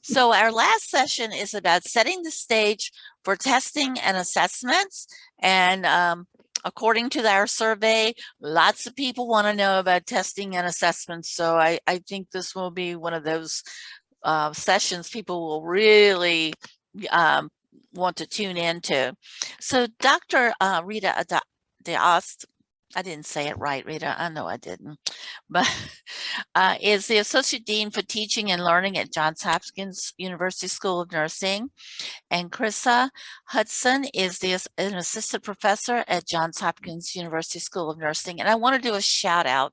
So our last session is about setting the stage for testing and assessments. And according to our survey, lots of people want to know about testing and assessments. So I think this will be one of those sessions people will really want to tune into. So Dr. Rita D'Ast, I didn't say it right, Rita. I know I didn't, but is the Associate Dean for Teaching and Learning at Johns Hopkins University School of Nursing. And Krissa Hudson is an Assistant Professor at Johns Hopkins University School of Nursing. And I want to do a shout out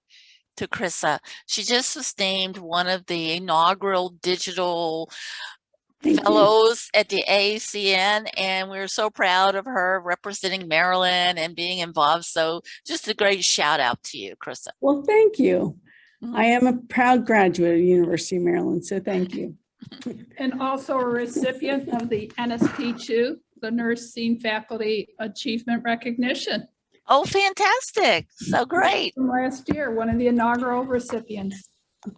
to Krissa. She just was named one of the inaugural digital fellows at the AACN, and we're so proud of her representing Maryland and being involved. So just a great shout out to you, Krissa. Well, thank you. I am a proud graduate of the University of Maryland, so thank you. And also a recipient of the NSP2, the Nursing Faculty Achievement Recognition. Oh, fantastic. So great. From last year, one of the inaugural recipients.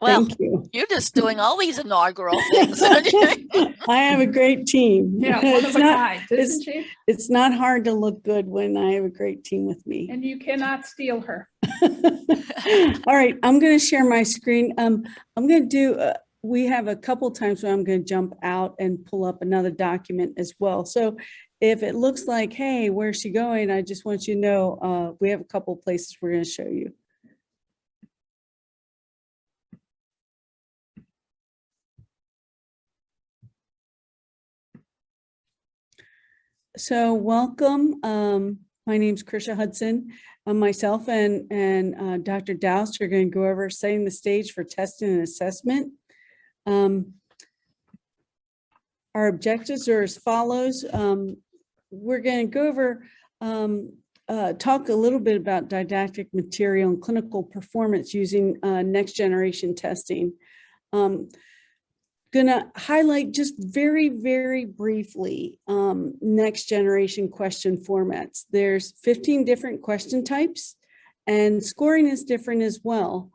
Well, thank you. You're just doing all these inaugural things. I have a great team. Yeah, one of a kind, isn't she? It's not hard to look good when I have a great team with me. And you cannot steal her. All right, I'm going to share my screen. I'm going to do, we have a couple times where I'm going to jump out and pull up another document as well. So if it looks like, hey, where's she going? I just want you to know we have a couple of places we're going to show you. So welcome. My name's Krissa Hudson. Myself and Dr. Doust are going to go over setting the stage for testing and assessment. Our objectives are as follows. We're going to go over, talk a little bit about didactic material and clinical performance using next generation testing. Going to highlight just very, very briefly next generation question formats. There's 15 different question types and scoring is different as well.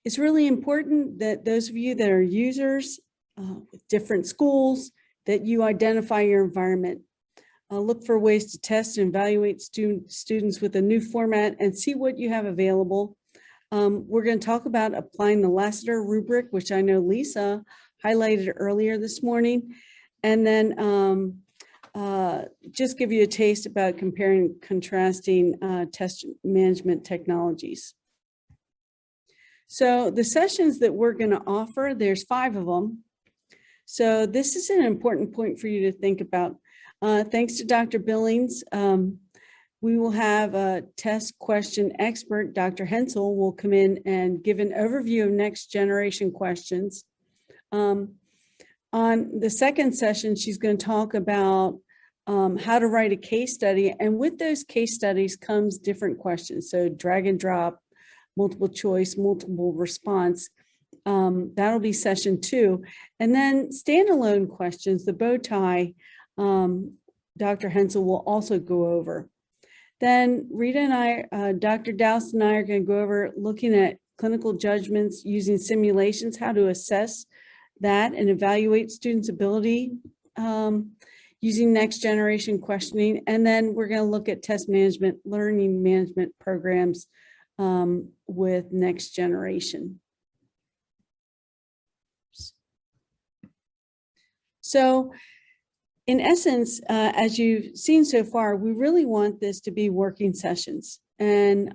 It's really important that those of you that are users with different schools, that you identify your environment. Look for ways to test and evaluate students with a new format and see what you have available. We're going to talk about applying the Lassiter rubric, which I know Lisa highlighted earlier this morning, and then just give you a taste about comparing and contrasting test management technologies. So the sessions that we're going to offer, there's 5 of them. So this is an important point for you to think about. Thanks to Dr. Billings. We will have a test question expert, Dr. Hensel, will come in and give an overview of next generation questions. On the second session, she's going to talk about how to write a case study. And with those case studies comes different questions. So drag and drop, multiple choice, multiple response. That'll be session 2. And then standalone questions, the bow tie, Dr. Hensel will also go over. Then Rita and I, Dr. Doust and I are going to go over looking at clinical judgments using simulations, how to assess that and evaluate students' ability using next generation questioning. And then we're going to look at test management, learning management programs with next generation. So in essence, as you've seen so far, we really want this to be working sessions. And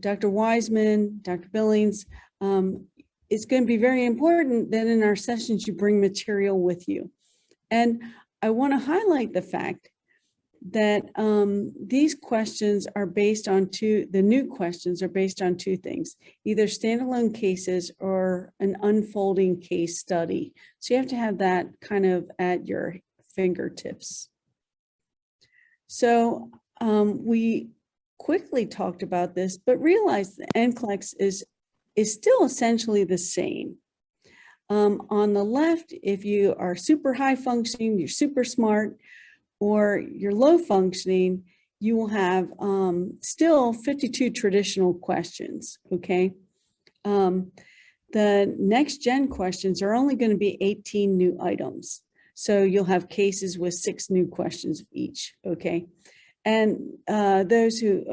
Dr. Wiseman, Dr. Billings, it's going to be very important that in our sessions you bring material with you. And I want to highlight the fact that these questions are based on the new questions are based on 2 things, either standalone cases or an unfolding case study. So you have to have that kind of at your fingertips. So we quickly talked about this, but realized the NCLEX is still essentially the same. On the left, if you are super high functioning, you're super smart, or you're low functioning, you will have still 52 traditional questions, okay? The NextGen questions are only going to be 18 new items. So you'll have cases with 6 new questions each, okay? And those who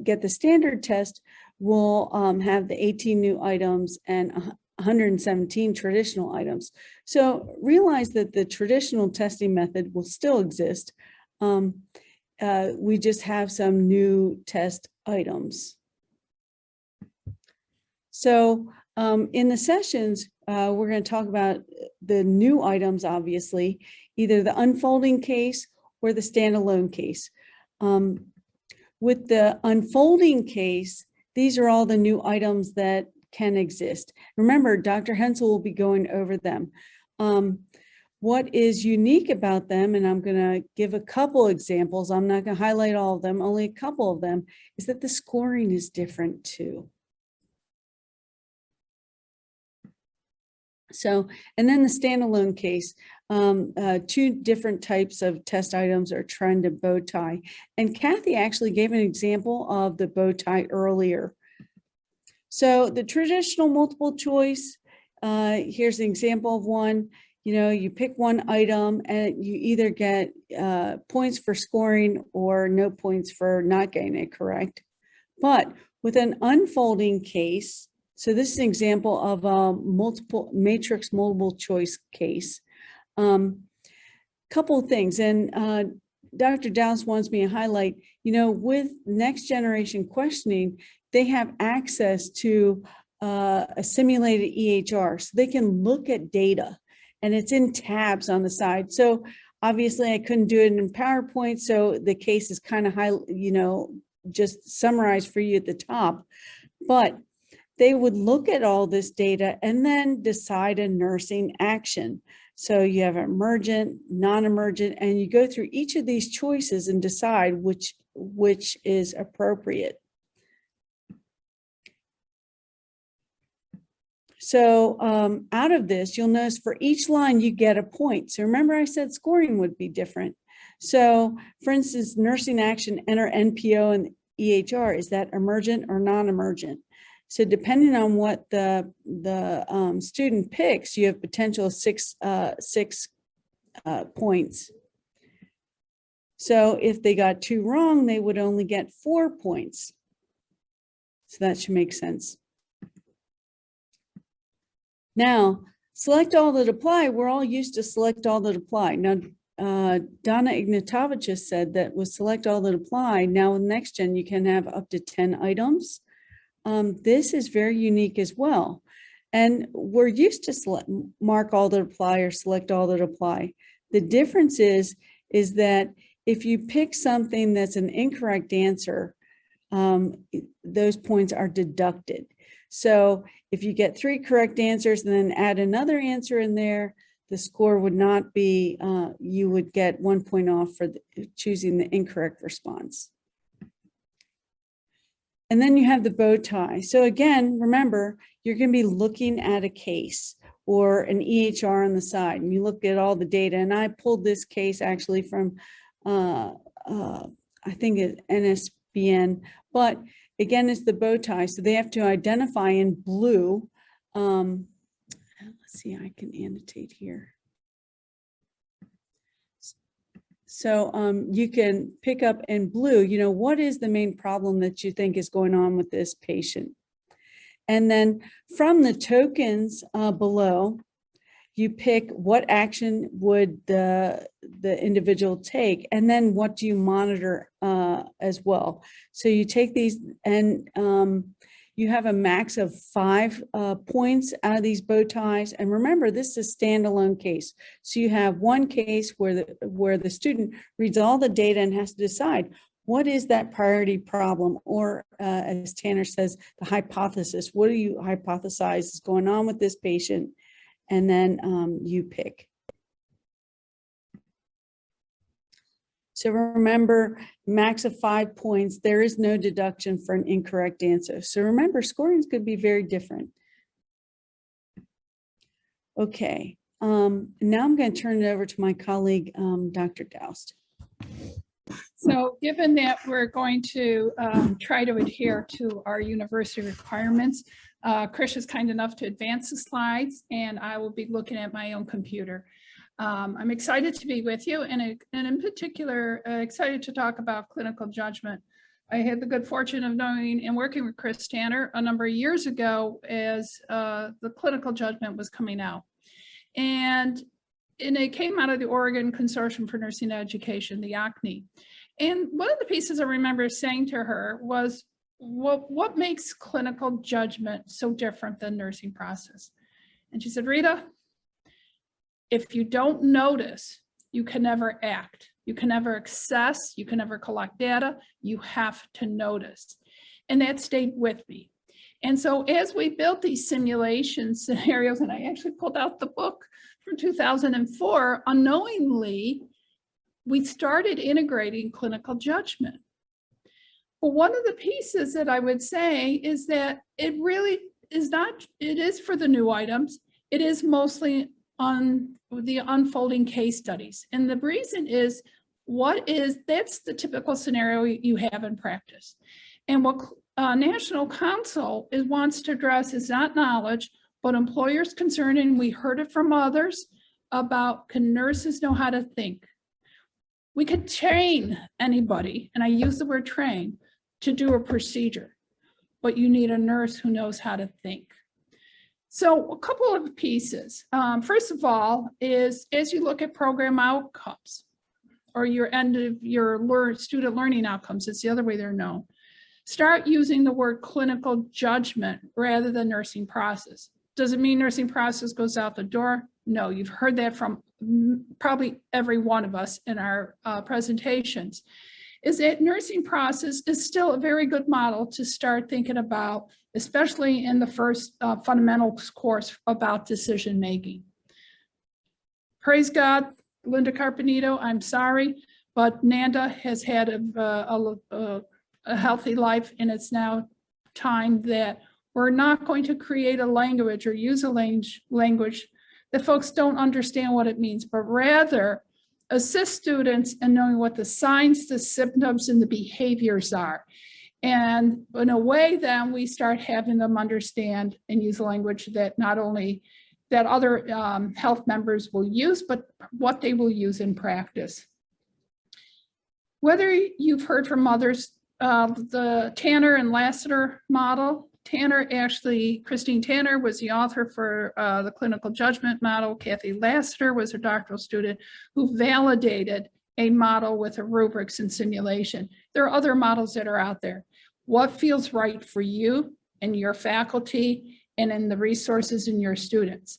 get the standard test will have the 18 new items and 117 traditional items. So realize that the traditional testing method will still exist. We just have some new test items. So in the sessions, we're going to talk about the new items, obviously, either the unfolding case or the standalone case. With the unfolding case, these are all the new items that can exist. Remember, Dr. Hensel will be going over them. What is unique about them, and I'm going to give a couple examples, I'm not going to highlight all of them, only a couple of them, is that the scoring is different too. So, and then the standalone case, 2 different types of test items are trend and bow tie. And Kathy actually gave an example of the bow tie earlier. So the traditional multiple choice, here's an example of one. You know, you pick one item and you either get points for scoring or no points for not getting it correct. But with an unfolding case, so this is an example of a multiple choice case. Couple of things, and Dr. Dowse wants me to highlight, you know, with next generation questioning, they have access to a simulated EHR, so they can look at data, and it's in tabs on the side. So obviously I couldn't do it in PowerPoint, so the case is kind of high, you know, just summarized for you at the top, but they would look at all this data and then decide a nursing action. So you have emergent, non-emergent, and you go through each of these choices and decide which is appropriate. So out of this, you'll notice for each line you get a point. So remember I said scoring would be different. So for instance, nursing action, enter NPO and EHR, is that emergent or non-emergent? So depending on what the student picks, you have potential 6 points. So if they got 2 wrong, they would only get 4 points. So that should make sense. Now, select all that apply. We're all used to select all that apply. Now, Donna Ignatovich said that with select all that apply, now with NextGen, you can have up to 10 items. This is very unique as well. And we're used to mark all that apply or select all that apply. The difference is that if you pick something that's an incorrect answer, those points are deducted. So if you get 3 correct answers and then add another answer in there, the score would not be, you would get 1 point off for choosing the incorrect response. And then you have the bow tie. So again, remember, you're going to be looking at a case or an EHR on the side, and you look at all the data. And I pulled this case actually from, I think it's NSBN, but again, it's the bow tie. So they have to identify in blue. Let's see, I can annotate here. So you can pick up in blue, you know, what is the main problem that you think is going on with this patient? And then from the tokens below, you pick what action would the individual take, and then what do you monitor as well. So you take these and you have a max of 5 points out of these bow ties. And remember, this is a standalone case. So you have one case where the student reads all the data and has to decide what is that priority problem, or as Tanner says, the hypothesis. What do you hypothesize is going on with this patient? And then you pick. So remember, max of 5 points, there is no deduction for an incorrect answer. So remember, scoring could be very different. Okay, now I'm going to turn it over to my colleague, Dr. Doust. So given that we're going to try to adhere to our university requirements, Chris is kind enough to advance the slides, and I will be looking at my own computer. I'm excited to be with you, and in particular, excited to talk about clinical judgment. I had the good fortune of knowing and working with Chris Tanner a number of years ago as the clinical judgment was coming out. And it came out of the Oregon Consortium for Nursing Education, the OCNE. And one of the pieces I remember saying to her was, what makes clinical judgment so different than nursing process? And she said, Rita, if you don't notice, you can never act. You can never access, you can never collect data, you have to notice. And that stayed with me. And so as we built these simulation scenarios, and I actually pulled out the book from 2004, unknowingly, we started integrating clinical judgment. But one of the pieces that I would say is that it really is not, it is for the new items. It is mostly on the unfolding case studies. And the reason is, that's the typical scenario you have in practice. And what National Council wants to address is not knowledge, but employers' concern, and we heard it from others, about can nurses know how to think? We could train anybody, and I use the word train, to do a procedure, but you need a nurse who knows how to think. So a couple of pieces. First of all is, as you look at program outcomes, or your end of your student learning outcomes, it's the other way they're known, start using the word clinical judgment rather than nursing process. Does it mean nursing process goes out the door? No, you've heard that from probably every one of us in our presentations. Is that nursing process is still a very good model to start thinking about, especially in the first fundamentals course about decision making. Praise God, Linda Carpenito, I'm sorry, but Nanda has had a healthy life, and it's now time that we're not going to create a language or use a language that folks don't understand what it means, but rather assist students in knowing what the signs, the symptoms, and the behaviors are. And in a way, then we start having them understand and use a language that not only that other health members will use, but what they will use in practice. Whether you've heard from others, the Tanner and Lassiter model, Christine Tanner was the author for the clinical judgment model. Kathy Lassiter was a doctoral student who validated a model with a rubrics and simulation. There are other models that are out there. What feels right for you and your faculty and in the resources in your students?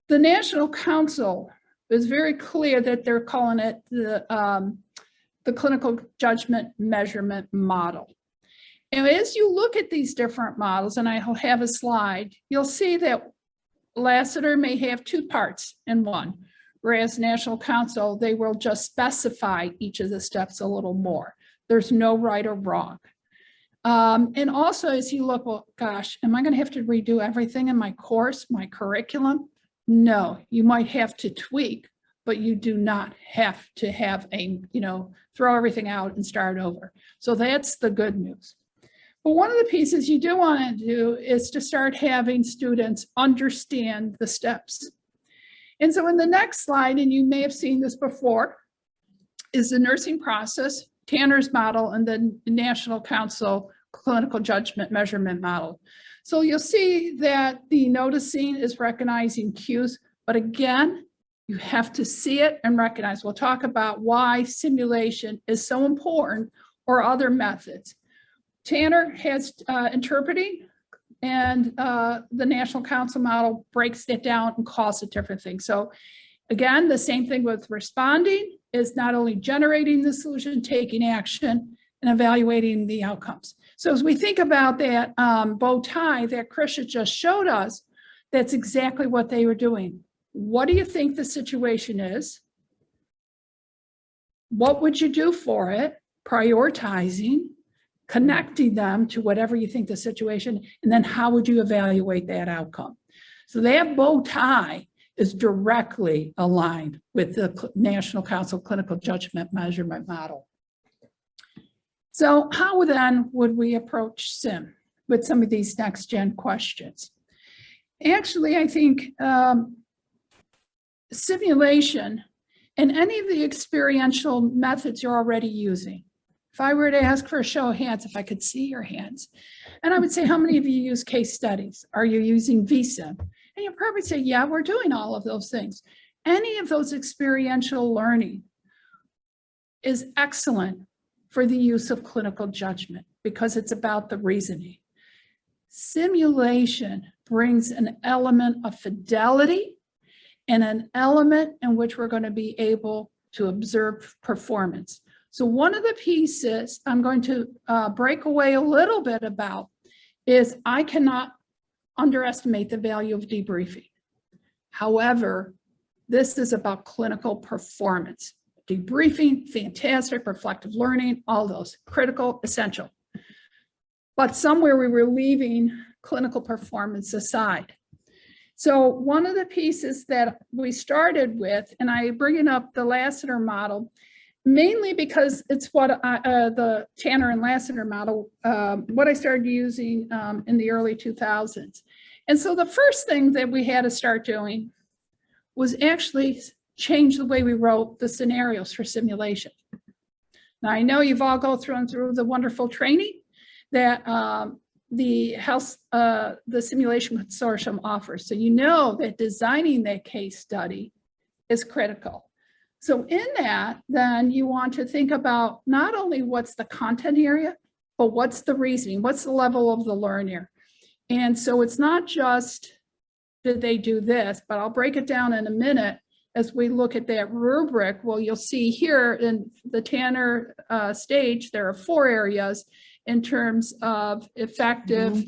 The National Council is very clear that they're calling it the clinical judgment measurement model. And as you look at these different models, and I'll have a slide, you'll see that Lassiter may have two parts in one, whereas National Council, they will just specify each of the steps a little more. There's no right or wrong. And also as you look, well, gosh, am I going to have to redo everything in my course, my curriculum? No, you might have to tweak, but you do not have to have throw everything out and start over. So that's the good news. But one of the pieces you do want to do is to start having students understand the steps. And so in the next slide, and you may have seen this before, is the nursing process, Tanner's model, and then the National Council clinical judgment measurement model. So you'll see that the noticing is recognizing cues, but again, you have to see it and recognize. We'll talk about why simulation is so important or other methods. Tanner has interpreting, and the National Council model breaks it down and calls it different things. So again, the same thing with responding is not only generating the solution, taking action, and evaluating the outcomes. So as we think about that bow tie that Krisha just showed us, that's exactly what they were doing. What do you think the situation is? What would you do for it? Prioritizing, connecting them to whatever you think the situation, and then how would you evaluate that outcome? So that bow tie is directly aligned with the National Council Clinical Judgment Measurement Model. So how then would we approach SIM? with some of these next gen questions. Actually, I think simulation and any of the experiential methods you're already using. If I were to ask for a show of hands, if I could see your hands, and I would say, how many of you use case studies? Are you using VSIM? And you'll probably say, yeah, we're doing all of those things. Any of those experiential learning is excellent for the use of clinical judgment because it's about the reasoning. Simulation brings an element of fidelity and an element in which we're going to be able to observe performance. So one of the pieces I'm going to break away a little bit about is I cannot underestimate the value of debriefing. However, this is about clinical performance. Debriefing, fantastic, reflective learning, all those, critical, essential. But somewhere we were leaving clinical performance aside. So one of the pieces that we started with, and I bring up the Lassiter model, mainly because it's what the Tanner and Lassiter model, what I started using in the early 2000s. And so the first thing that we had to start doing was actually change the way we wrote the scenarios for simulation. Now, I know you've all gone through the wonderful training that the Simulation Consortium offers. So you know that designing that case study is critical. So in that, then you want to think about not only what's the content area, but what's the reasoning, what's the level of the learner. And so it's not just, did they do this, but I'll break it down in a minute as we look at that rubric. Well, you'll see here in the Tanner stage, there are 4 areas in terms of effective,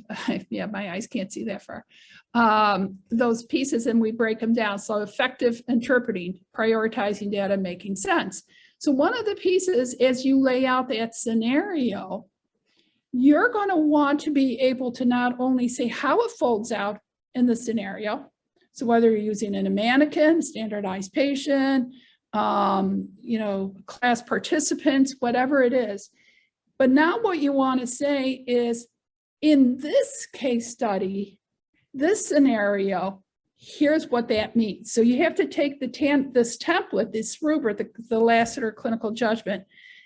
yeah, my eyes can't see that far, those pieces, and we break them down. So effective interpreting, prioritizing data, making sense. So one of the pieces, as you lay out that scenario, you're going to want to be able to not only say how it folds out in the scenario, so whether you're using in a mannequin, standardized patient, you know, class participants, whatever it is. But now what you want to say is, in this case study, this scenario, here's what that means. So you have to take this template, this rubric, the Lassiter clinical judgment.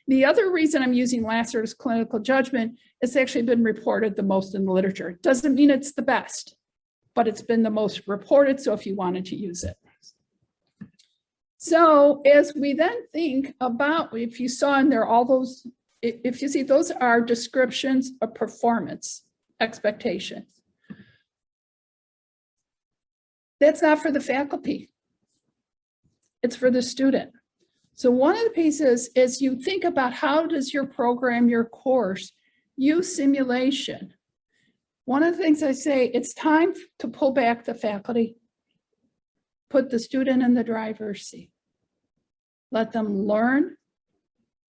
The other reason I'm using Lassiter's clinical judgment, it's actually been reported the most in the literature. It doesn't mean it's the best, but it's been the most reported, so if you wanted to use it. So as we then think about, if you saw in there all those, if you see, those are descriptions of performance expectations. That's not for the faculty. It's for the student. So one of the pieces is you think about how does your program, your course, use simulation. One of the things I say, it's time to pull back the faculty, put the student in the driver's seat. Let them learn,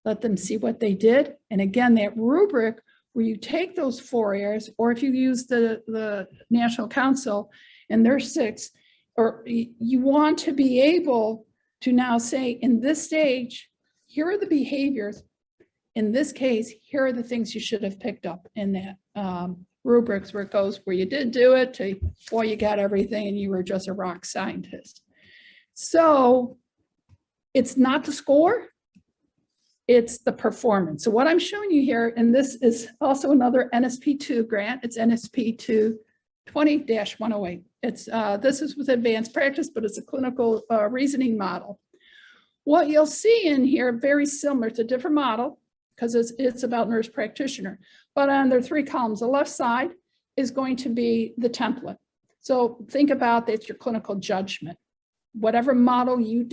let them see what they did. And again, that rubric where you take those 4 areas, or if you use the National Council and there's 6, or you want to be able to now say, in this stage, here are the behaviors. In this case, here are the things you should have picked up in that rubrics, where it goes where you did do it to, boy, you got everything and you were just a rock scientist. So it's not the score, it's the performance. So what I'm showing you here, and this is also another NSP2 grant, it's NSP2 20-108. It's this is with advanced practice, but it's a clinical reasoning model. What you'll see in here, very similar, it's a different model because it's about nurse practitioner, but on their 3 columns, the left side is going to be the template. So think about that's your clinical judgment, whatever model you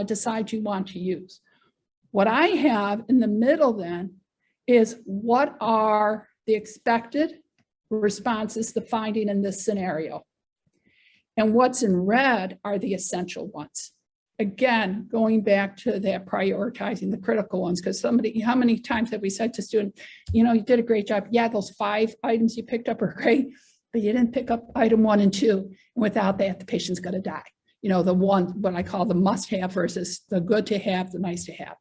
decide you want to use. What I have in the middle then is what are the expected responses, the finding in this scenario. And what's in red are the essential ones. Again, going back to that prioritizing the critical ones, because how many times have we said to students, you know, you did a great job. Yeah, those 5 items you picked up are great, but you didn't pick up item 1 and 2. And without that, the patient's going to die. You know, the one, what I call the must have versus the good to have, the nice to have.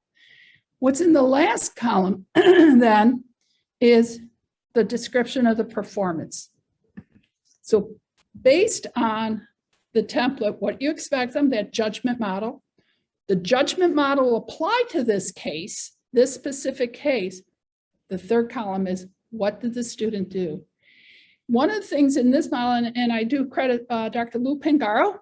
What's in the last column then is the description of the performance. So based on the template, what you expect them, that judgment model, the judgment model will apply to this case, this specific case. The third column is, what did the student do? One of the things in this model, and I do credit Dr. Lou Pingaro,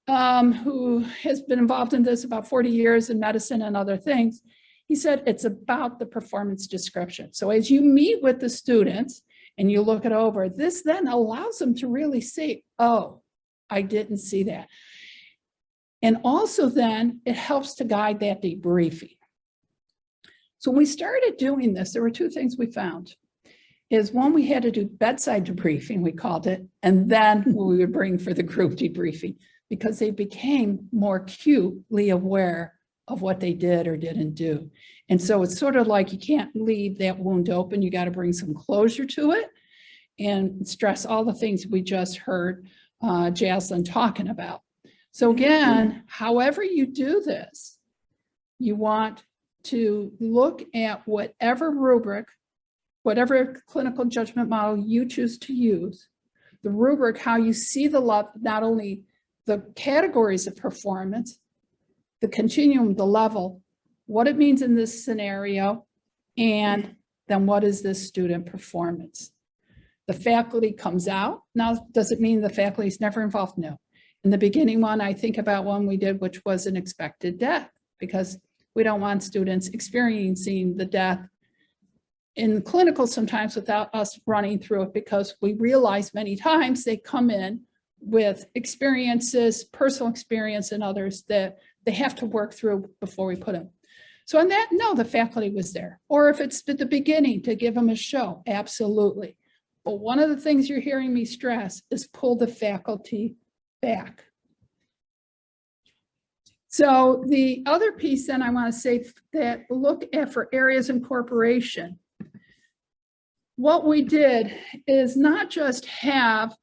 who has been involved in this about 40 years in medicine and other things. He said it's about the performance description. So as you meet with the students and you look it over, this then allows them to really see, oh, I didn't see that. And also then it helps to guide that debriefing. So when we started doing this, there were two things we found. Is one, we had to do bedside debriefing, we called it, and then we would bring for the group debriefing, because they became more acutely aware of what they did or didn't do. And so it's sort of like you can't leave that wound open. You got to bring some closure to it and stress all the things we just heard Jaslyn talking about. So again, however you do this, you want to look at whatever rubric, whatever clinical judgment model you choose to use, the rubric, how you see the love, not only the categories of performance, the continuum, the level, what it means in this scenario, and then what is this student performance? The faculty comes out. Now, does it mean the faculty is never involved? No. In the beginning one, I think about one we did, which was an expected death, because we don't want students experiencing the death in clinical sometimes without us running through it, because we realize many times they come in with experiences, personal experience and others that they have to work through before we put them. So on that, no, the faculty was there. Or if it's at the beginning to give them a show, absolutely. But one of the things you're hearing me stress is pull the faculty back. So the other piece then I want to say that look at for areas of incorporation. What we did is not just have,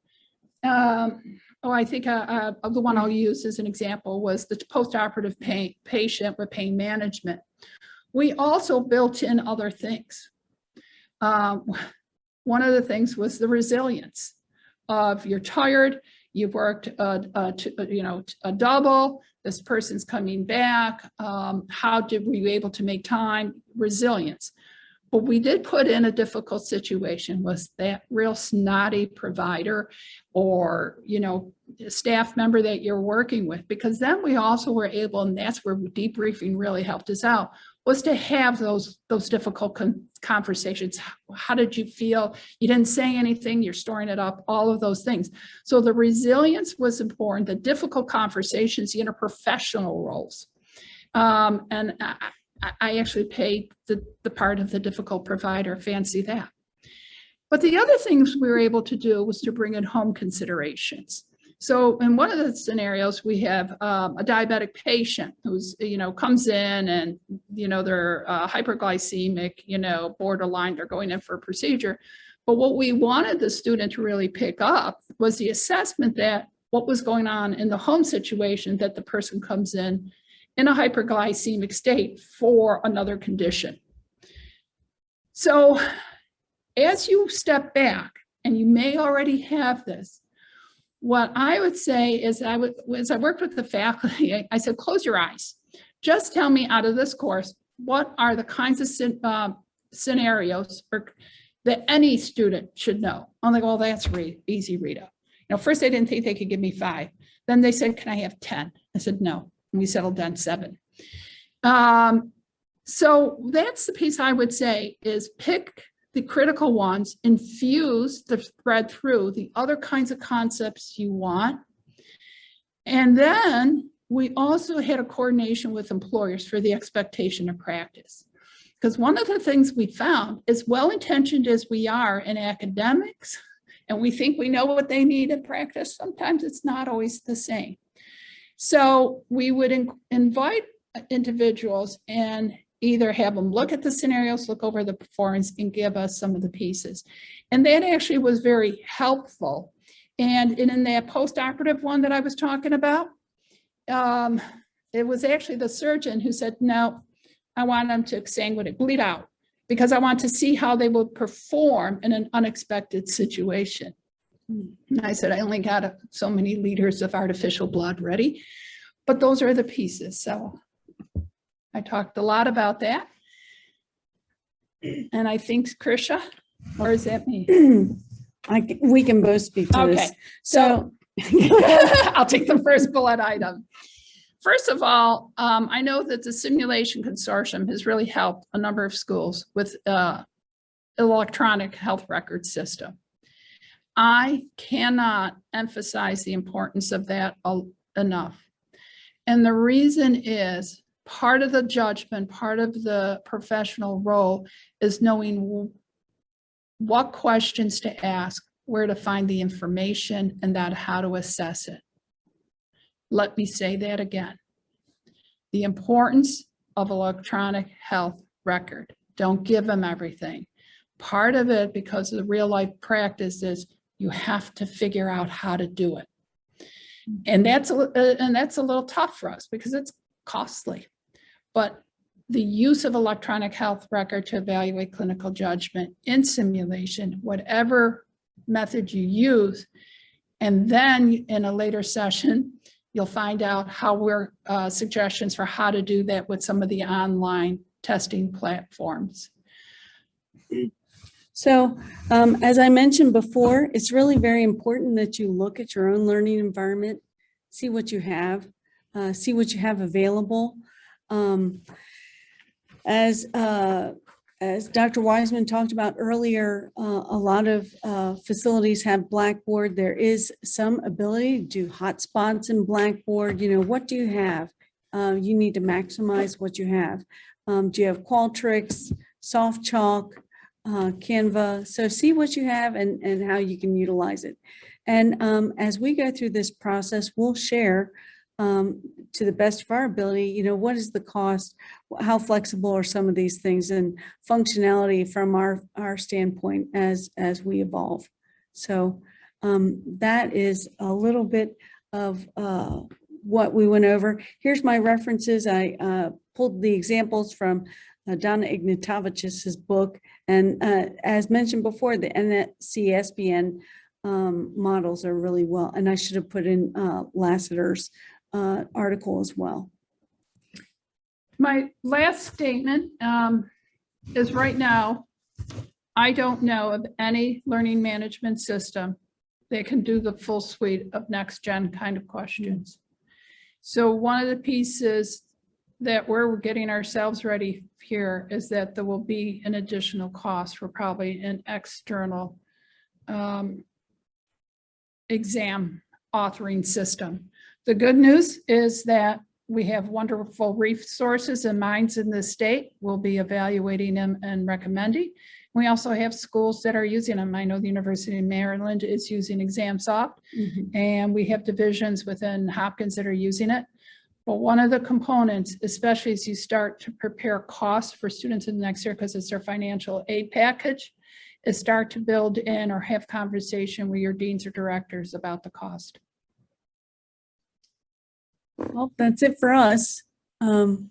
I think the one I'll use as an example was the postoperative patient with pain management. We also built in other things. One of the things was the resilience of you're tired, you've worked a double, this person's coming back, how did we able to make time? Resilience. But we did put in a difficult situation, was that real snotty provider or, staff member that you're working with, because then we also were able, and that's where debriefing really helped us out, was to have those difficult conversations. How did you feel? You didn't say anything, you're storing it up, all of those things. So the resilience was important, the difficult conversations, the interprofessional roles. And I actually paid the part of the difficult provider, fancy that. But the other things we were able to do was to bring in home considerations. So in one of the scenarios, we have a diabetic patient who's, comes in and, they're hyperglycemic, borderline, they're going in for a procedure. But what we wanted the student to really pick up was the assessment that what was going on in the home situation, that the person comes in a hyperglycemic state for another condition. So as you step back, and you may already have this, what I would say is as I worked with the faculty, I said, close your eyes. Just tell me out of this course, what are the kinds of scenarios that any student should know? I'm like, well, that's easy, Rita. First they didn't think they could give me 5. Then they said, can I have 10? I said, no. And we settled on 7. So that's the piece I would say is pick the critical ones, infuse the thread through the other kinds of concepts you want. And then we also had a coordination with employers for the expectation of practice. Because one of the things we found, as well-intentioned as we are in academics, and we think we know what they need in practice, sometimes it's not always the same. So we would invite individuals and either have them look at the scenarios, look over the performance, and give us some of the pieces. And that actually was very helpful. And in that postoperative one that I was talking about, it was actually the surgeon who said, no, I want them to exsanguinate, bleed out. because I want to see how they will perform in an unexpected situation. And I said, I only got so many liters of artificial blood ready, but those are the pieces. So I talked a lot about that. And I think, Krisha, or is that me? We can both speak to Okay, this. so I'll take the first bullet item. First of all, I know that the Simulation Consortium has really helped a number of schools with electronic health record system. I cannot emphasize the importance of that enough. And the reason is part of the judgment, part of the professional role is knowing what questions to ask, where to find the information, and that how to assess it. Let me say that again. The importance of electronic health record. Don't give them everything. Part of it, because of the real life practice, is you have to figure out how to do it. And that's a little tough for us because it's costly. But the use of electronic health record to evaluate clinical judgment in simulation, whatever method you use, and then in a later session, you'll find out how we're suggestions for how to do that with some of the online testing platforms. So as I mentioned before, it's really very important that you look at your own learning environment, see what you have available. As Dr. Wiseman talked about earlier, a lot of facilities have Blackboard. There is some ability to do hotspots in Blackboard. You know, what do you have? You need to maximize what you have. Do you have Qualtrics, Soft Chalk, Canva? So see what you have and how you can utilize it. And as we go through this process, we'll share to the best of our ability, you know, what is the cost, how flexible are some of these things, and functionality from our standpoint as we evolve. So that is a little bit of what we went over. Here's my references. I pulled the examples from Donna Ignatovich's book, and as mentioned before, the NCSBN models are really well, and I should have put in Lassiter's article as well. My last statement is right now, I don't know of any learning management system that can do the full suite of NextGen kind of questions. So one of the pieces that we're getting ourselves ready here is that there will be an additional cost for probably an external exam authoring system. The good news is that we have wonderful resources and minds in the state. We'll be evaluating them and recommending. We also have schools that are using them. I know the University of Maryland is using ExamSoft, and we have divisions within Hopkins that are using it. But one of the components, especially as you start to prepare costs for students in the next year, because it's their financial aid package, is start to build in or have conversation with your deans or directors about the cost. Well, that's it for us. Do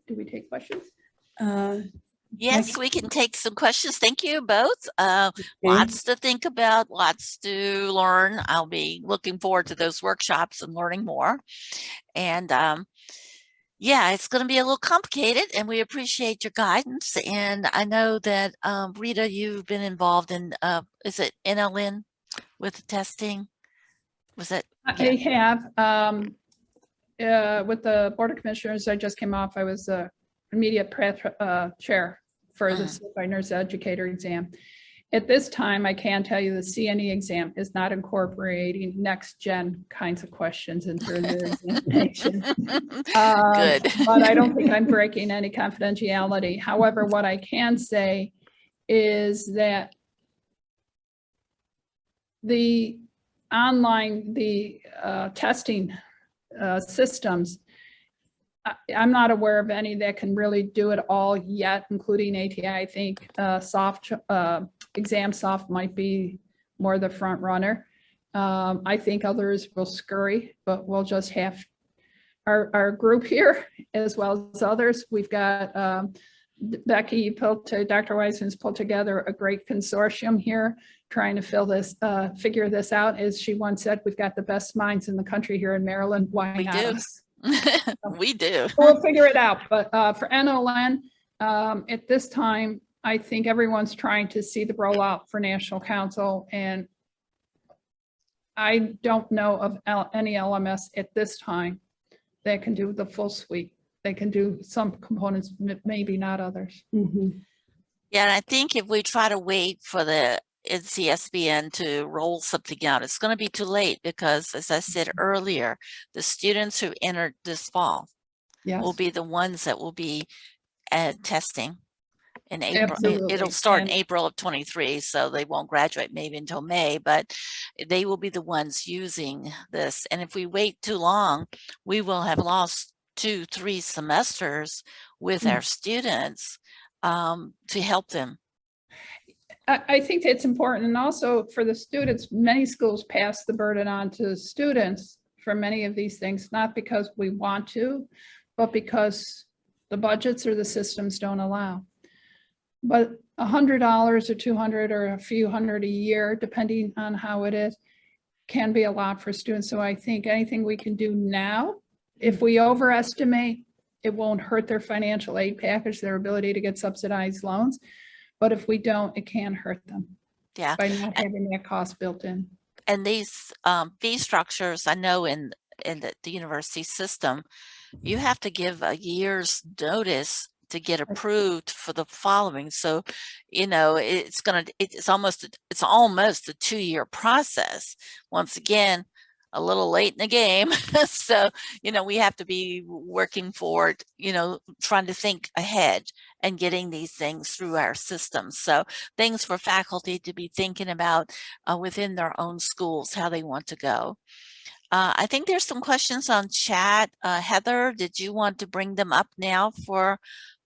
we take questions? Yes, we can take some questions. Thank you both. Lots to think about, lots to learn. I'll be looking forward to those workshops and learning more. And yeah, it's going to be a little complicated, and we appreciate your guidance. And I know that Rita, you've been involved in, is it NLN with the testing? Was it? I have. With the Board of Commissioners, I just came off. I was the immediate chair for the certified nurse educator exam. At this time, I can tell you the CNE exam is not incorporating NextGen kinds of questions into their examination. Good. But I don't think I'm breaking any confidentiality. However, what I can say is that the online, testing systems, I'm not aware of any that can really do it all yet, including ATI. I think ExamSoft might be more the front runner. I think others will scurry, but we'll just have our group here as well as others. We've got Becky, Dr. Wiseman's pulled together a great consortium here, trying to figure this out. As she once said, we've got the best minds in the country here in Maryland. Why We not do. us? We do. We'll figure it out. But for NOLN, at this time, I think everyone's trying to see the rollout for National Council, and I don't know of any LMS at this time that can do the full suite. They can do some components, maybe not others. Mhm. Yeah, and I think if we try to wait for the NCSBN to roll something out, it's going to be too late because, as I said earlier, the students who entered this fall Yes, will be the ones that will be testing in April. absolutely. It'll start in And April of 23, so they won't graduate maybe until May, but they will be the ones using this. And if we wait too long, we will have lost 2-3 semesters with our students to help them. I think it's important, and also for the students, many schools pass the burden on to students for many of these things, not because we want to, but because the budgets or the systems don't allow. But $100 or $200 or a few hundred a year, depending on how it is, can be a lot for students. So I think anything we can do now, if we overestimate, it won't hurt their financial aid package, their ability to get subsidized loans. But if we don't, it can hurt them. Yeah. By not having that cost built in. And these fee structures, I know in the university system, you have to give a year's notice to get approved for the following. So, it's almost a 2-year process. Once again, a little late in the game. So, we have to be working for it, trying to think ahead and getting these things through our system. So things for faculty to be thinking about within their own schools, how they want to go. I think there's some questions on chat. Heather, did you want to bring them up now for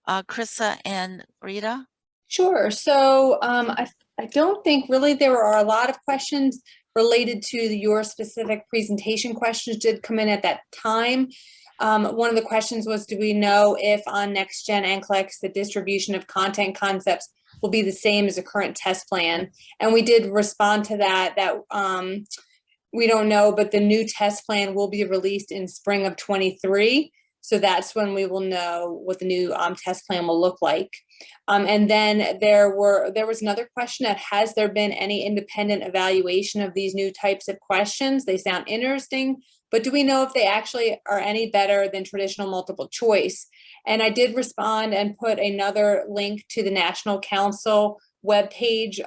Krissa and Rita? Sure. So I don't think really there are a lot of questions related to your specific presentation. Questions did come in at that time. One of the questions was, do we know if on NextGen NCLEX the distribution of content concepts will be the same as the current test plan? And we did respond to that we don't know, but the new test plan will be released in spring of 23. So that's when we will know what the new test plan will look like. And then there was another question that, has there been any independent evaluation of these new types of questions? They sound interesting, but do we know if they actually are any better than traditional multiple choice? And I did respond and put another link to the National Council webpage,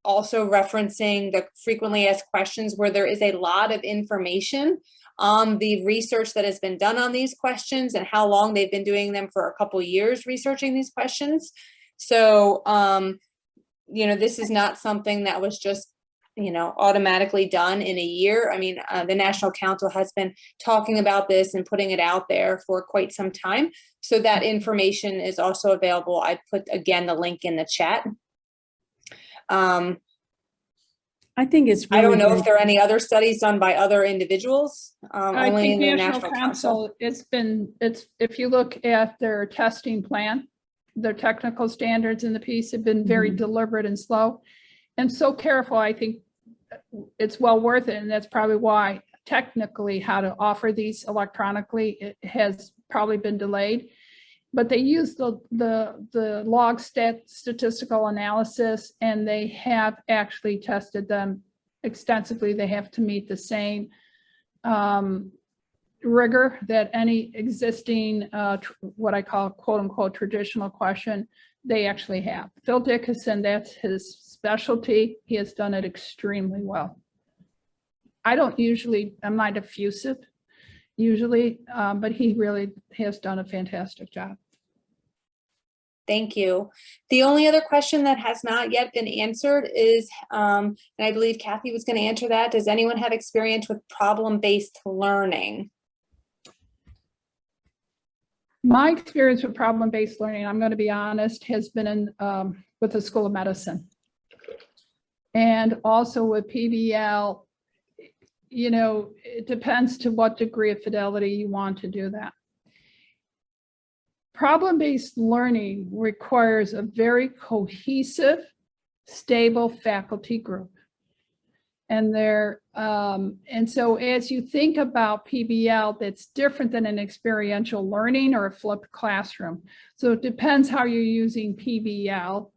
also referencing the frequently asked questions, where there is a lot of information on the research that has been done on these questions and how long they've been doing them, for a couple of years researching these questions. So, this is not something that was just, automatically done in a year. I mean, the National Council has been talking about this and putting it out there for quite some time. So that information is also available. I put, again, the link in the chat. I think it's really I don't know great. if there are any other studies done by other individuals. I Only think in the National Council, if you look at their testing plan, their technical standards in the piece have been very deliberate and slow and so careful. I think it's well worth it. And that's probably why technically how to offer these electronically, it has probably been delayed. But they use the log statistical analysis, and they have actually tested them extensively. They have to meet the same rigor that any existing, what I call quote unquote traditional question, they actually have. Phil Dickinson, that's his specialty. He has done it extremely well. I'm not effusive usually, but he really has done a fantastic job. Thank you. The only other question that has not yet been answered is, and I believe Kathy was going to answer that, does anyone have experience with problem-based learning? My experience with problem-based learning, I'm going to be honest, has been with the School of Medicine. And also with PBL, it depends to what degree of fidelity you want to do that. Problem-based learning requires a very cohesive, stable faculty group. And so as you think about PBL, that's different than an experiential learning or a flipped classroom. So it depends how you're using PBL.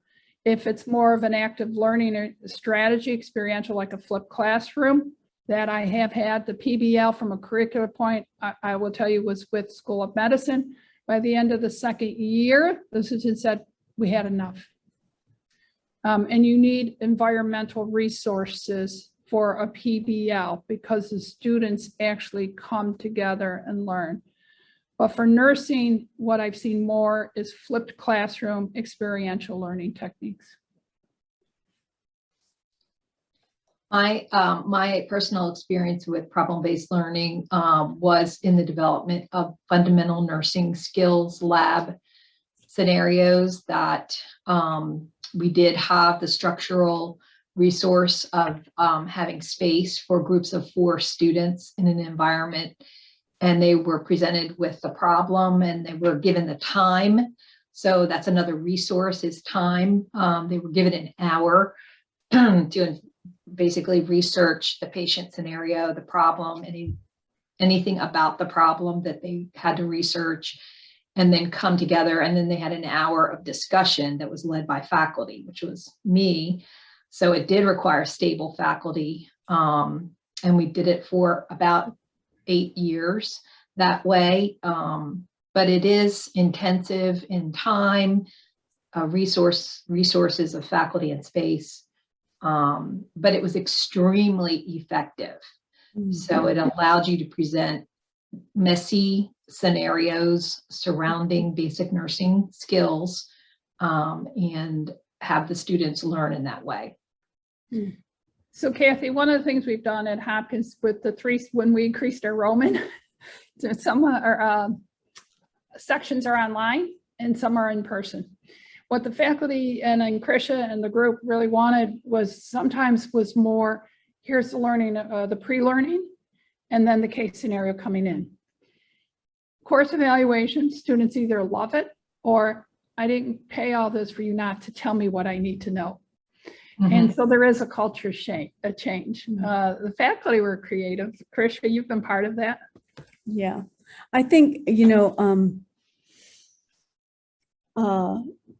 If it's more of an active learning or strategy, experiential, like a flipped classroom that I have had, the PBL from a curricular point, I will tell you, was with School of Medicine. By the end of the second year, the assistant said, we had enough. And you need environmental resources for a PBL because the students actually come together and learn. But for nursing, what I've seen more is flipped classroom experiential learning techniques. My personal experience with problem-based learning was in the development of fundamental nursing skills lab scenarios that we did have the structural resource of having space for groups of 4 students in an environment, and they were presented with the problem and they were given the time. So that's another resource, is time. They were given an hour to basically research the patient scenario, the problem, anything about the problem that they had to research, and then come together. And then they had an hour of discussion that was led by faculty, which was me. So it did require stable faculty. And we did it for about 8 years that way. But it is intensive in time, resources of faculty and space. But it was extremely effective. So it allowed you to present messy scenarios surrounding basic nursing skills and have the students learn in that way. So Kathy, one of the things we've done at Hopkins with the 3, when we increased our enrollment, some our sections are online and some are in person. What the faculty and Krisha and the group really wanted was more, here's the learning, the pre-learning, and then the case scenario coming in. Course evaluation, students either love it or I didn't pay all this for you not to tell me what I need to know. And so there is a culture change. The faculty were creative. Krisha, you've been part of that. Yeah, I think,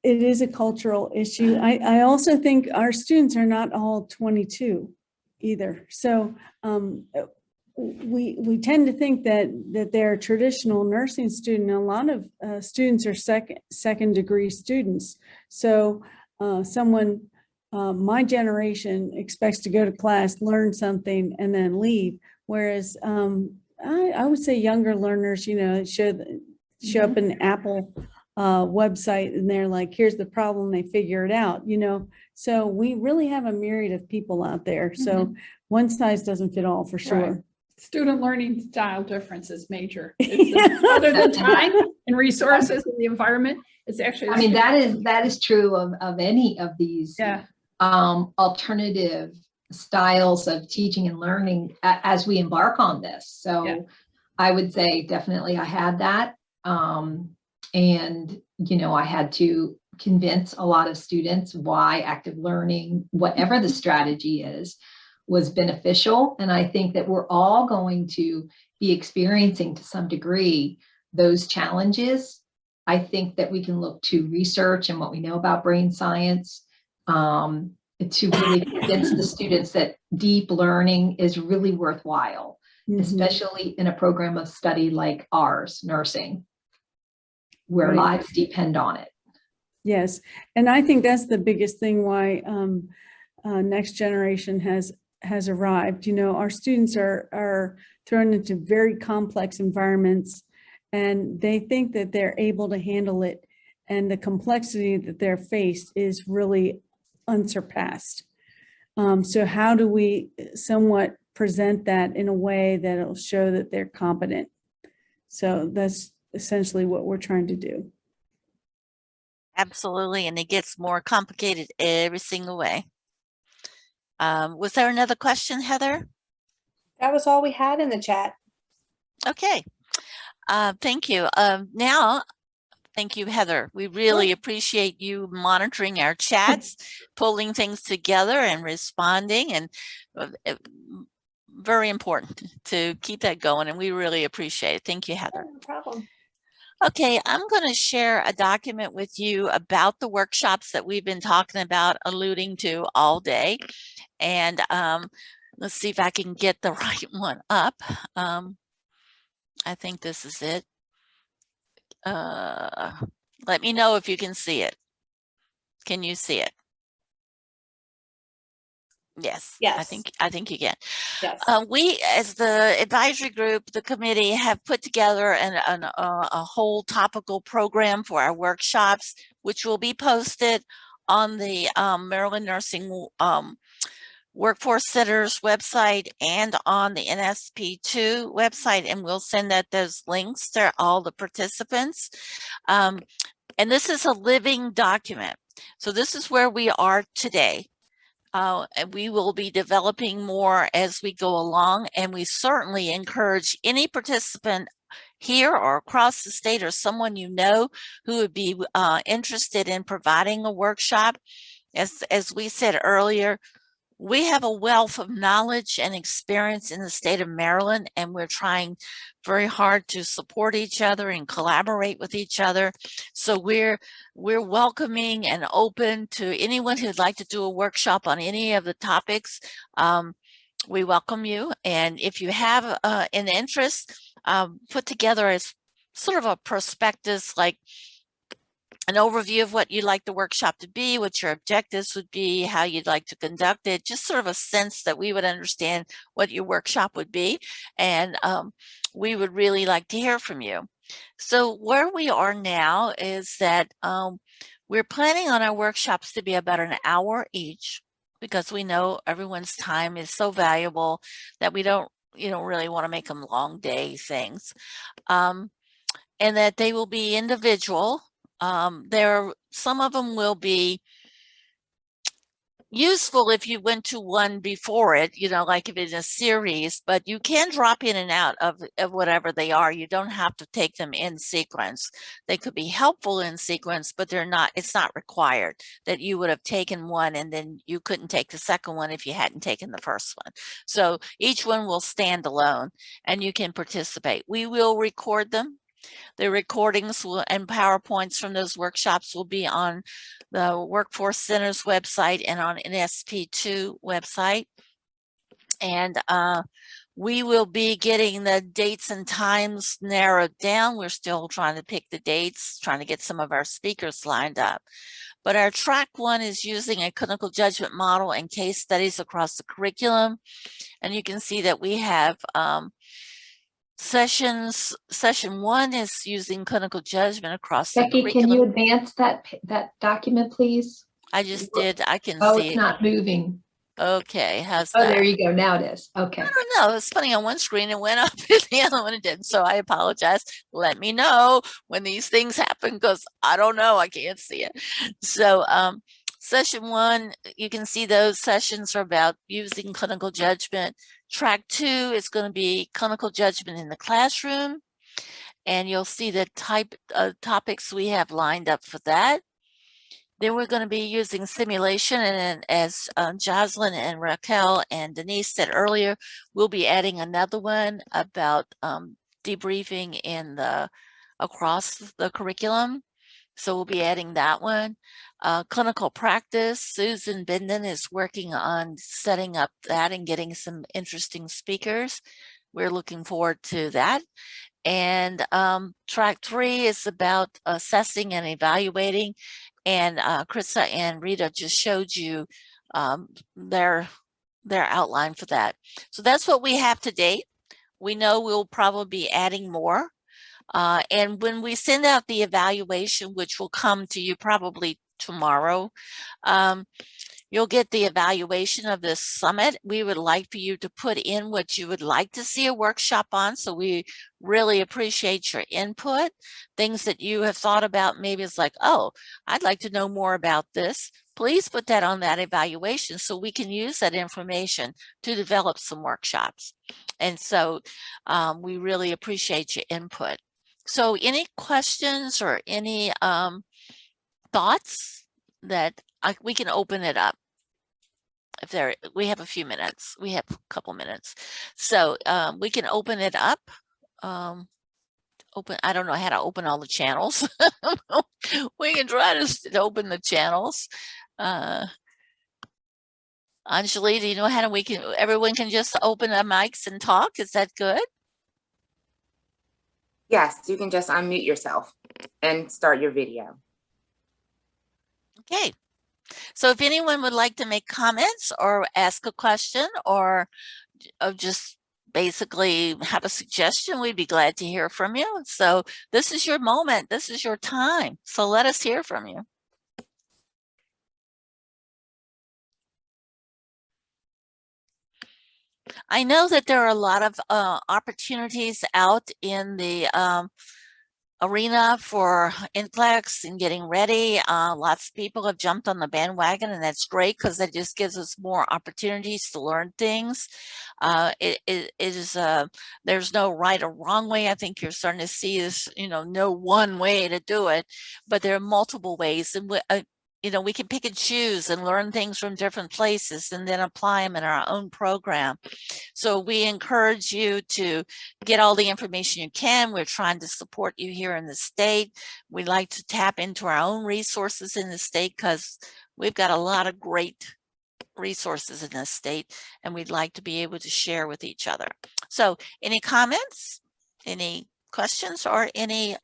it is a cultural issue. I also think our students are not all 22 either. So we tend to think that they're a traditional nursing student. A lot of students are second degree students. So someone, my generation expects to go to class, learn something, and then leave. Whereas I would say younger learners, show up in Apple website and they're like, here's the problem, they figure it out, So we really have a myriad of people out there. So one size doesn't fit all for sure. Right. Student learning style difference is major. Other than time and resources and the environment, it's actually. I mean, that is true of any of these alternative styles of teaching and learning as we embark on this. So I would say definitely I had that. And, I had to convince a lot of students why active learning, whatever the strategy is, was beneficial. And I think that we're all going to be experiencing to some degree those challenges. I think that we can look to research and what we know about brain science to really convince the students that deep learning is really worthwhile, especially in a program of study like ours, nursing, where lives depend on it. Yes, and I think that's the biggest thing why Next Generation has arrived. Our students are thrown into very complex environments, and they think that they're able to handle it, and the complexity that they're faced is really unsurpassed. So how do we somewhat present that in a way that will show that they're competent? So that's essentially what we're trying to do. Absolutely, and it gets more complicated every single way. Was there another question, Heather? That was all we had in the chat. Okay, thank you. Now, Thank you, Heather. We really appreciate you monitoring our chats, pulling things together and responding, and very important to keep that going, and we really appreciate it. Thank you, Heather. No problem. Okay, I'm going to share a document with you about the workshops that we've been talking about, alluding to all day. And let's see if I can get the right one up. I think this is it. Let me know if you can see it. Can you see it? Yes. Yes. I think you can. Yes. We, as the advisory group, the committee, have put together a whole topical program for our workshops, which will be posted on the Maryland Nursing Workforce Center's website and on the NSP2 website, and we'll send out those links to all the participants. And this is a living document. So this is where we are today. And we will be developing more as we go along, and we certainly encourage any participant here or across the state or someone you know who would be interested in providing a workshop. As we said earlier, we have a wealth of knowledge and experience in the state of Maryland, and we're trying very hard to support each other and collaborate with each other. So we're welcoming and open to anyone who'd like to do a workshop on any of the topics. We welcome you. And if you have an interest, put together as sort of a prospectus, like an overview of what you'd like the workshop to be, what your objectives would be, how you'd like to conduct it, just sort of a sense that we would understand what your workshop would be. And we would really like to hear from you. So where we are now is that we're planning on our workshops to be about an hour each, because we know everyone's time is so valuable that we don't really want to make them long day things. And that they will be individual. Some of them will be useful if you went to one before it, like if it's a series, but you can drop in and out of whatever they are. You don't have to take them in sequence. They could be helpful in sequence, but it's not required that you would have taken one and then you couldn't take the second one if you hadn't taken the first one. So each one will stand alone and you can participate. We will record them. The recordings and PowerPoints from those workshops will be on the Workforce Center's website and on NSP2 website. And we will be getting the dates and times narrowed down. We're still trying to pick the dates, trying to get some of our speakers lined up. But our track one is using a clinical judgment model and case studies across the curriculum. And you can see that we have session one is using clinical judgment across the Becky, curriculum. can you advance that document, please? I just did. I can Oh, see it's it. not moving. Okay, how's Oh, that? there you go. Now it is. Okay. I don't know. It's funny, on one screen it went up and the other one it didn't. So I apologize. Let me know when these things happen, because I don't know. I can't see it. So session one, you can see those sessions are about using clinical judgment. Track two is going to be clinical judgment in the classroom. And you'll see the type of topics we have lined up for that. Then we're going to be using simulation, and as Jocelyn and Raquel and Denise said earlier, we'll be adding another one about debriefing across the curriculum. So we'll be adding that one. Clinical practice, Susan Binden is working on setting up that and getting some interesting speakers. We're looking forward to that. And track three is about assessing and evaluating. And Krista and Rita just showed you their outline for that. So that's what we have to date. We know we'll probably be adding more. And when we send out the evaluation, which will come to you probably tomorrow, you'll get the evaluation of this summit. We would like for you to put in what you would like to see a workshop on. So we really appreciate your input. Things that you have thought about, maybe it's like, oh, I'd like to know more about this. Please put that on that evaluation so we can use that information to develop some workshops. And so we really appreciate your input. So any questions or any thoughts that we can open it up? If we have a few minutes, we have a couple minutes. So we can open it up. I don't know how to open all the channels. We can try to open the channels. Anjali, do you know how everyone can just open their mics and talk? Is that good? Yes, you can just unmute yourself and start your video. Okay. So if anyone would like to make comments or ask a question or just basically have a suggestion, we'd be glad to hear from you. So this is your moment. This is your time. So let us hear from you. I know that there are a lot of opportunities out in the arena for NCLEX and getting ready. Lots of people have jumped on the bandwagon, and that's great because that just gives us more opportunities to learn things. There's no right or wrong way. I think you're starting to see this, no one way to do it, but there are multiple ways, and we can pick and choose and learn things from different places and then apply them in our own program. So we encourage you to get all the information you can. We're trying to support you here in the state. We like to tap into our own resources in the state because we've got a lot of great resources in this state, and we'd like to be able to share with each other. So any comments, any questions, or any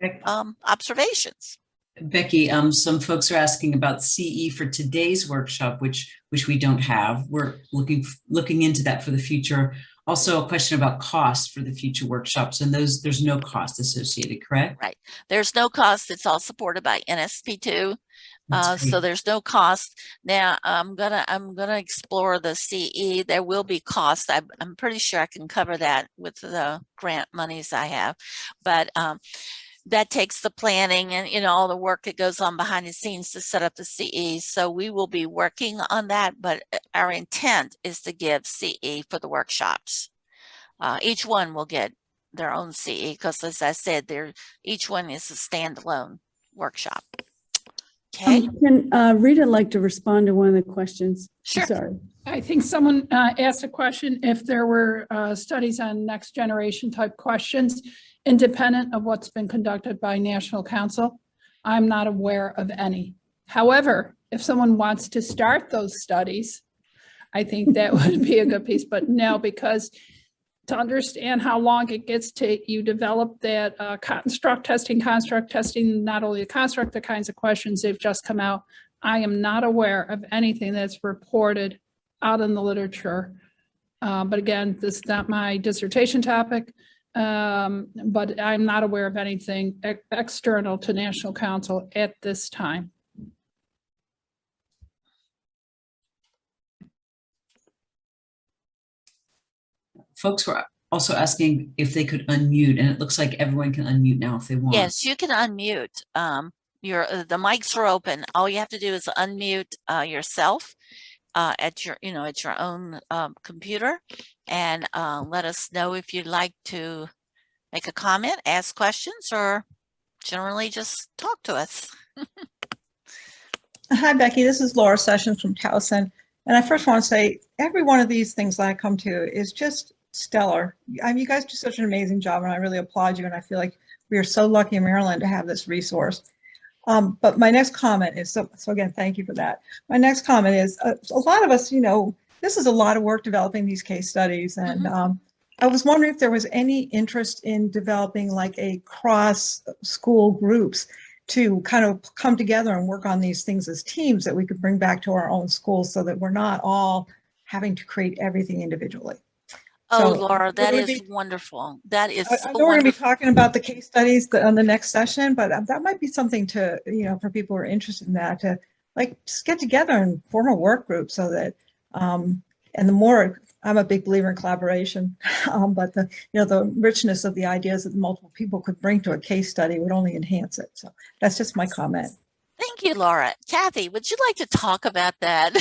observations? Becky, some folks are asking about CE for today's workshop, which we don't have. We're looking into that for the future. Also a question about cost for the future workshops, and there's no cost associated, correct? Right. There's no cost. It's all supported by NSP2. So there's no cost. Now I'm gonna explore the CE. There will be cost. I'm pretty sure I can cover that with the grant monies I have, but that takes the planning and all the work that goes on behind the scenes to set up the CE. So we will be working on that, but our intent is to give CE for the workshops. Each one will get their own CE because, as I said, each one is a standalone workshop. Okay. Can Rita like to respond to one of the questions? Sure. Sorry. I think someone asked a question if there were studies on next generation type questions independent of what's been conducted by National Council. I'm not aware of any. However, if someone wants to start those studies, I think that would be a good piece, but no, because to understand how long it gets to you develop that construct testing, not only the construct, the kinds of questions they've just come out. I am not aware of anything that's reported out in the literature. But again, this is not my dissertation topic, but I'm not aware of anything external to National Council at this time. Folks were also asking if they could unmute, and it looks like everyone can unmute now if they want. Yes, you can unmute. The mics are open. All you have to do is unmute yourself at your own computer, and let us know if you'd like to make a comment, ask questions, or generally just talk to us. Hi, Becky. This is Laura Sessions from Towson. And I first want to say every one of these things that I come to is just stellar. I mean, you guys do such an amazing job, and I really applaud you. And I feel like we are so lucky in Maryland to have this resource. But my next comment is, so again, thank you for that. My next comment is a lot of us, this is a lot of work developing these case studies. And I was wondering if there was any interest in developing like a cross school groups to kind of come together and work on these things as teams that we could bring back to our own schools so that we're not all having to create everything individually. Oh, So, Laura, that is wonderful. That is I so know we're going to be wonderful. talking about the case studies on the next session, but that might be something to, for people who are interested in that, to like just get together and form a work group so that, and the more, I'm a big believer in collaboration, but the richness of the ideas that multiple people could bring to a case study would only enhance it. So that's just my comment. Thank you, Laura. Kathy, would you like to talk about that?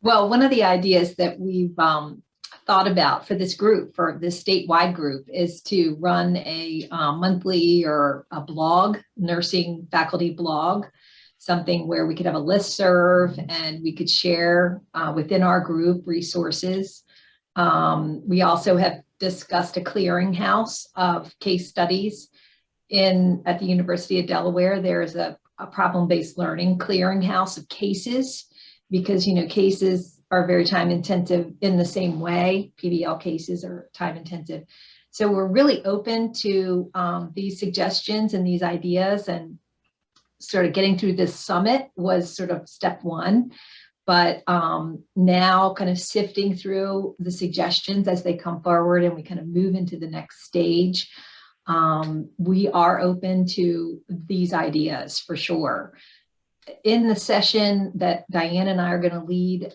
Well, one of the ideas that we've thought about for this group, for this statewide group, is to run a monthly or a blog, nursing faculty blog, something where we could have a listserv and we could share within our group resources. We also have discussed a clearinghouse of case studies at the University of Delaware. There is a problem-based learning clearinghouse of cases, because, you know, cases are very time intensive in the same way. PBL cases are time intensive. So we're really open to these suggestions and these ideas, and sort of getting through this summit was sort of step one. But now kind of sifting through the suggestions as they come forward and we kind of move into the next stage. We are open to these ideas for sure. In the session that Diane and I are going to lead,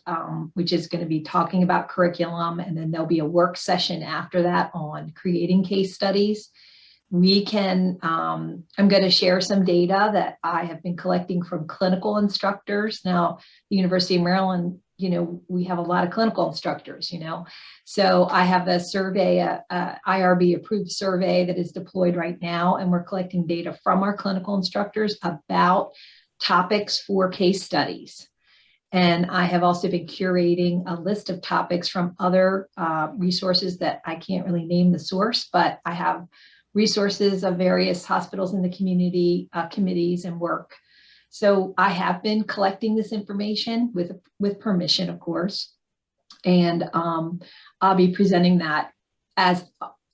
which is going to be talking about curriculum, and then there'll be a work session after that on creating case studies. We can, I'm going to share some data that I have been collecting from clinical instructors. Now, the University of Maryland, you know, we have a lot of clinical instructors, you know. So I have a survey, a IRB approved survey that is deployed right now, and we're collecting data from our clinical instructors about topics for case studies. And I have also been curating a list of topics from other resources that I can't really name the source, but I have resources of various hospitals in the community, committees and work. So I have been collecting this information with permission, of course. And I'll be presenting that as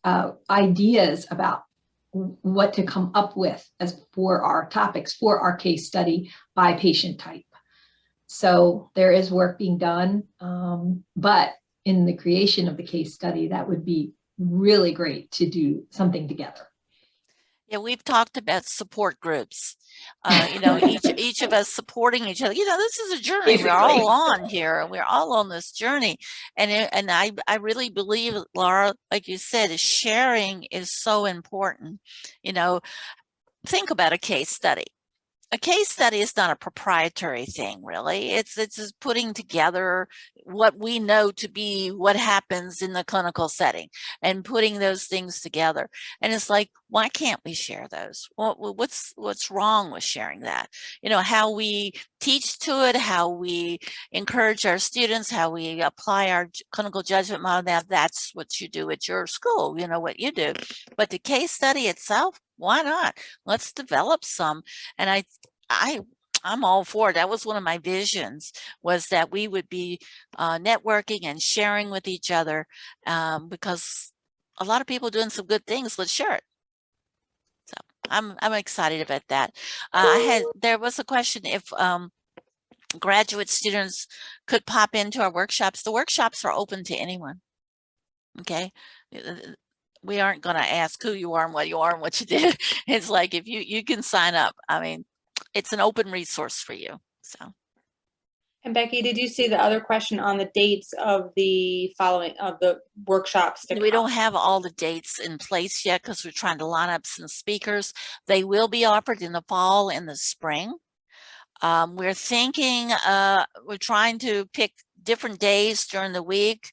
ideas about what to come up with as for our topics for our case study by patient type. So there is work being done, but in the creation of the case study, that would be really great to do something together. Yeah, we've talked about support groups. You know, each of us supporting each other. You know, this is a journey. Basically. We're all on here. We're all on this journey. And I really believe, Laura, like you said, sharing is so important. You know, think about a case study. A case study is not a proprietary thing, really. It's just putting together what we know to be what happens in the clinical setting and putting those things together. And it's like, why can't we share those? What's wrong with sharing that? You know, how we teach to it, how we encourage our students, how we apply our clinical judgment model. Now, that's what you do at your school, you know, what you do. But the case study itself, why not? Let's develop some. And I'm all for it. That was one of my visions, was that we would be networking and sharing with each other, because a lot of people are doing some good things. Let's share it. So I'm excited about that. There was a question if graduate students could pop into our workshops. The workshops are open to anyone. Okay. We aren't going to ask who you are and what you are and what you did. It's like, if you can sign up. I mean, it's an open resource for you. So. And Becky, did you see the other question on the dates of the following of the workshops? We don't have all the dates in place yet because we're trying to line up some speakers. They will be offered in the fall and the spring. We're thinking, we're trying to pick different days during the week,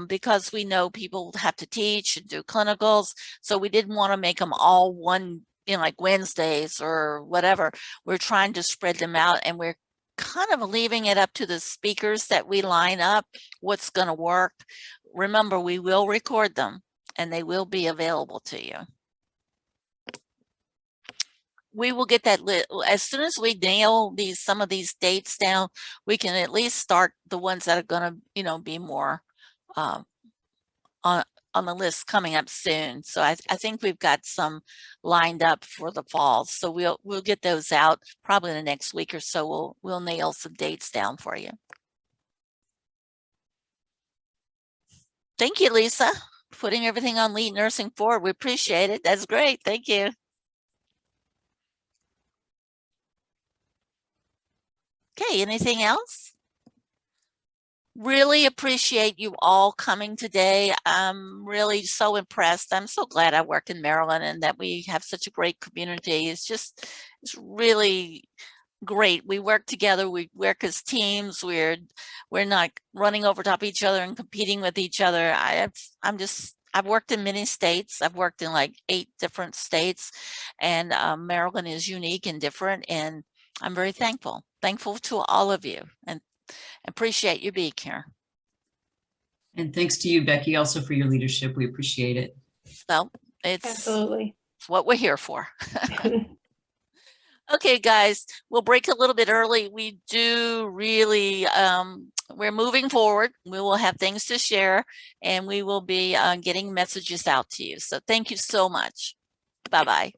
because we know people have to teach and do clinicals. So we didn't want to make them all one, you know, like Wednesdays or whatever. We're trying to spread them out, and we're kind of leaving it up to the speakers that we line up, what's going to work. Remember, we will record them and they will be available to you. We will get that as soon as we nail some of these dates down. We can at least start the ones that are going to, you know, be more on the list coming up soon. So I think we've got some lined up for the fall. So we'll get those out probably in the next week or so. We'll nail some dates down for you. Thank you, Lisa, putting everything on Lead Nursing Forward. We appreciate it. That's great. Thank you. Okay, anything else? Really appreciate you all coming today. I'm really so impressed. I'm so glad I work in Maryland and that we have such a great community. It's really great. We work together. We work as teams. We're not running over top of each other and competing with each other. I've worked in many states. I've worked in like 8 different states, and Maryland is unique and different. And I'm very thankful to all of you, and appreciate you being here. And thanks to you, Becky, also for your leadership. We appreciate it. Well, it's Absolutely. what we're here for. Okay, guys, we'll break a little bit early. We do really, we're moving forward. We will have things to share, and we will be getting messages out to you. So thank you so much. Bye-bye.